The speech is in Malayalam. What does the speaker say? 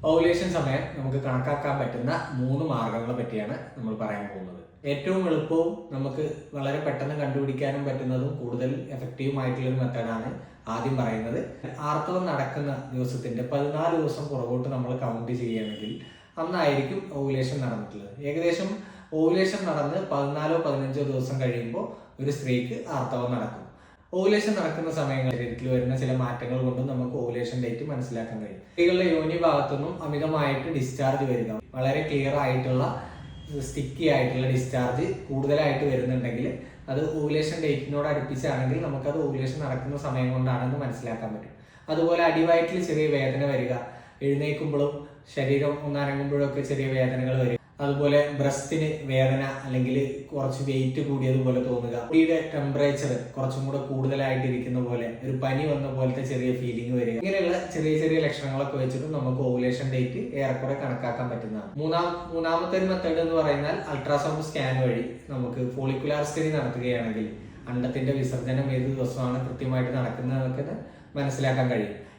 ഓവുലേഷൻ സമയം നമുക്ക് കണക്കാക്കാൻ പറ്റുന്ന 3 മാർഗങ്ങളെ പറ്റിയാണ് നമ്മൾ പറയാൻ പോകുന്നത്. ഏറ്റവും എളുപ്പവും നമുക്ക് വളരെ പെട്ടെന്ന് കണ്ടുപിടിക്കാനും പറ്റുന്നതും കൂടുതൽ എഫക്റ്റീവുമായിട്ടുള്ള ഒരു മെത്തേഡാണ് ആദ്യം പറയുന്നത്. ആർത്തവം നടക്കുന്ന ദിവസത്തിന്റെ 14 ദിവസം പുറകോട്ട് നമ്മൾ കൗണ്ട് ചെയ്യുകയാണെങ്കിൽ അന്നായിരിക്കും ഓവുലേഷൻ നടന്നിട്ടുള്ളത്. ഏകദേശം ഓവുലേഷൻ നടന്ന് 14-15 ദിവസം കഴിയുമ്പോൾ ഒരു സ്ത്രീക്ക് ആർത്തവം നടക്കും. ഓവുലേഷൻ നടക്കുന്ന സമയങ്ങളിൽ ശരീരത്തിൽ വരുന്ന ചില മാറ്റങ്ങൾ കൊണ്ടും നമുക്ക് ഓവുലേഷൻ ഡേറ്റ് മനസ്സിലാക്കാൻ കഴിയും. സ്ത്രീകളുടെ യോനി ഭാഗത്തുനിന്നും അമിതമായിട്ട് ഡിസ്ചാർജ് വരിക, വളരെ ക്ലിയർ ആയിട്ടുള്ള സ്റ്റിക്കി ആയിട്ടുള്ള ഡിസ്ചാർജ് കൂടുതലായിട്ട് വരുന്നുണ്ടെങ്കിൽ അത് ഓവുലേഷൻ ഡേറ്റിനോട് അടുപ്പിച്ചാണെങ്കിൽ നമുക്കത് ഓവുലേഷൻ നടക്കുന്ന സമയം കൊണ്ടാണെന്ന് മനസ്സിലാക്കാൻ പറ്റും. അതുപോലെ അടിവയറ്റിൽ ചെറിയ വേദന വരിക, എഴുന്നേൽക്കുമ്പോഴും ശരീരം ഒന്നനങ്ങുമ്പോഴും ഒക്കെ ചെറിയ വേദനകൾ വരിക, അതുപോലെ ബ്രസ്റ്റിന് വേദന അല്ലെങ്കിൽ കുറച്ച് വെയിറ്റ് കൂടിയതുപോലെ തോന്നുക, ബോഡിയുടെ ടെമ്പറേച്ചർ കുറച്ചും കൂടെ കൂടുതലായിട്ട് ഇരിക്കുന്ന പോലെ, ഒരു പനി വന്ന പോലത്തെ ചെറിയ ഫീലിംഗ് വരിക, ഇങ്ങനെയുള്ള ചെറിയ ചെറിയ ലക്ഷണങ്ങളൊക്കെ വെച്ചിട്ട് നമുക്ക് ഓവുലേഷൻ ഡേറ്റ് ഏറെക്കുറെ കണക്കാക്കാൻ പറ്റുന്നതാണ്. മൂന്നാമത്തെ ഒരു മെത്തേഡ് എന്ന് പറയുന്നത് അൾട്രാസൗണ്ട് സ്കാൻ വഴി നമുക്ക് ഫോളിക്കുലാർ സ്റ്റഡി നടത്തുകയാണെങ്കിൽ അണ്ടത്തിന്റെ വിസർജനം ഏത് ദിവസമാണ് കൃത്യമായിട്ട് നടക്കുന്നതെന്നൊക്കെ മനസ്സിലാക്കാൻ കഴിയും.